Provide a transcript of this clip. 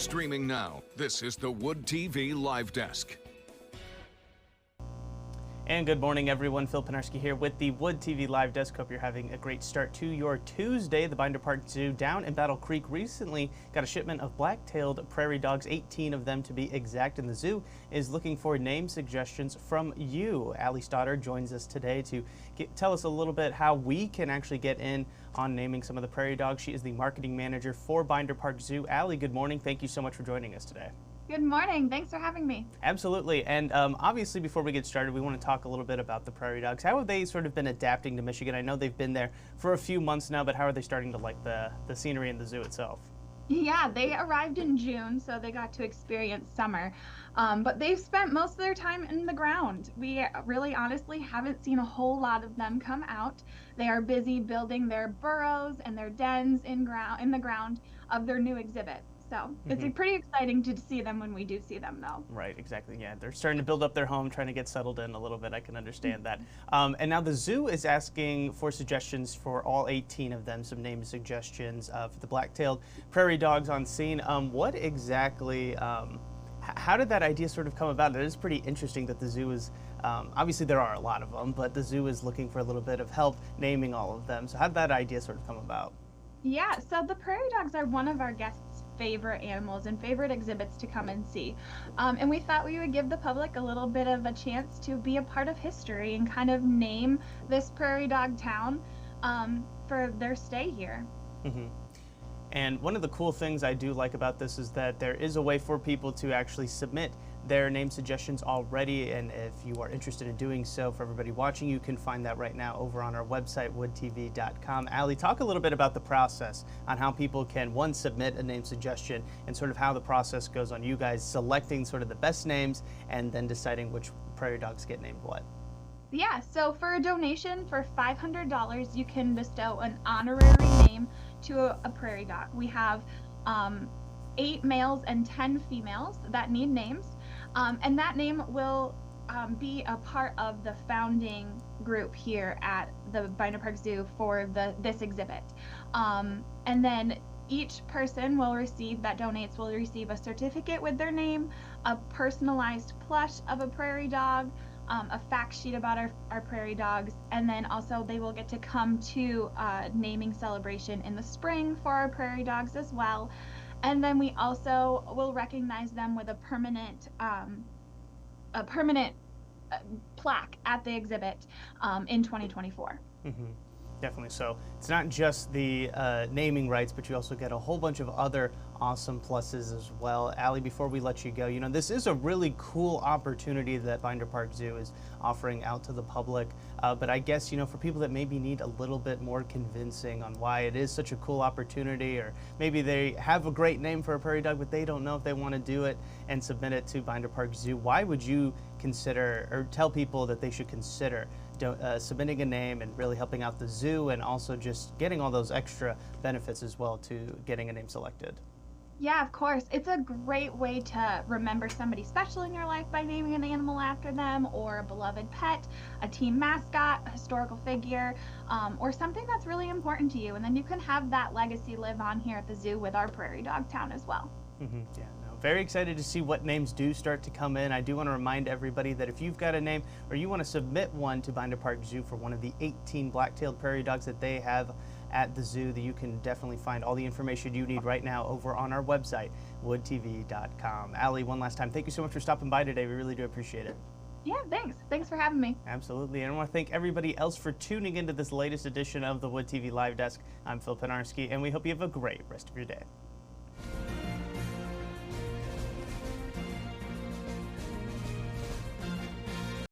Streaming now, this is the Wood TV Live Desk. And good morning, everyone. Phil Penarski here with the Wood TV Live Desk. Hope you're having a great start to your Tuesday. The Binder Park Zoo down in Battle Creek recently got a shipment of black-tailed prairie dogs, 18 of them to be exact, and the zoo is looking for name suggestions from you. Allie Stoddard joins us today to tell us a little bit how we can actually get in on naming some of the prairie dogs. She is the marketing manager for Binder Park Zoo. Allie, good morning. Thank you so much for joining us today. Good morning. Thanks for having me. Absolutely. And obviously, before we get started, we want to talk a little bit about the prairie dogs. How have they sort of been adapting to Michigan? I know they've been there for a few months now, but how are they starting to like the scenery in the zoo itself? Yeah, they arrived in June, so they got to experience summer. But they've spent most of their time in the ground. We really honestly haven't seen a whole lot of them come out. They are busy building their burrows and their dens in the ground of their new exhibit. So it's pretty exciting to see them when we do see them, though. Right, exactly. Yeah, they're starting to build up their home, trying to get settled in a little bit. I can understand that. And now the zoo is asking for suggestions for all 18 of them, some name suggestions for the black-tailed prairie dogs on scene. What exactly, how did that idea sort of come about? It is pretty interesting that the zoo is, obviously there are a lot of them, but the zoo is looking for a little bit of help naming all of them. So how did that idea sort of come about? Yeah, so the prairie dogs are one of our guests' favorite animals and favorite exhibits to come and see. And we thought we would give the public a little bit of a chance to be a part of history and kind of name this prairie dog town for their stay here. And one of the cool things I do like about this is that there is a way for people to actually submit their name suggestions already, and if you are interested in doing so, for everybody watching, you can find that right now over on our website, woodtv.com. Allie, talk a little bit about the process on how people can, one, submit a name suggestion, and sort of how the process goes on you guys selecting sort of the best names and then deciding which prairie dogs get named what. Yeah, so for a donation for $500, you can bestow an honorary name to a prairie dog. We have 8 males and 10 females that need names, and that name will be a part of the founding group here at the Binder Park Zoo for this exhibit. And then each person that donates will receive a certificate with their name, a personalized plush of a prairie dog, a fact sheet about our prairie dogs, and then also they will get to come to a naming celebration in the spring for our prairie dogs as well. And then we also will recognize them with a permanent plaque at the exhibit in 2024. Definitely. So it's not just the naming rights, but you also get a whole bunch of other awesome pluses as well. Allie, before we let you go, you know, this is a really cool opportunity that Binder Park Zoo is offering out to the public. But I guess, you know, for people that maybe need a little bit more convincing on why it is such a cool opportunity, or maybe they have a great name for a prairie dog, but they don't know if they want to do it and submit it to Binder Park Zoo, why would you consider or tell people that they should consider submitting a name and really helping out the zoo, and also just getting all those extra benefits as well to getting a name selected? Yeah, of course. It's a great way to remember somebody special in your life by naming an animal after them, or a beloved pet, a team mascot, a historical figure, or something that's really important to you. And then you can have that legacy live on here at the zoo with our prairie dog town as well. Yeah. Very excited to see what names do start to come in. I do want to remind everybody that if you've got a name or you want to submit one to Binder Park Zoo for one of the 18 black-tailed prairie dogs that they have at the zoo, that you can definitely find all the information you need right now over on our website, woodtv.com. Allie, one last time, thank you so much for stopping by today. We really do appreciate it. Yeah, thanks. Thanks for having me. Absolutely. And I want to thank everybody else for tuning into this latest edition of the Wood TV Live Desk. I'm Phil Penarski, and we hope you have a great rest of your day.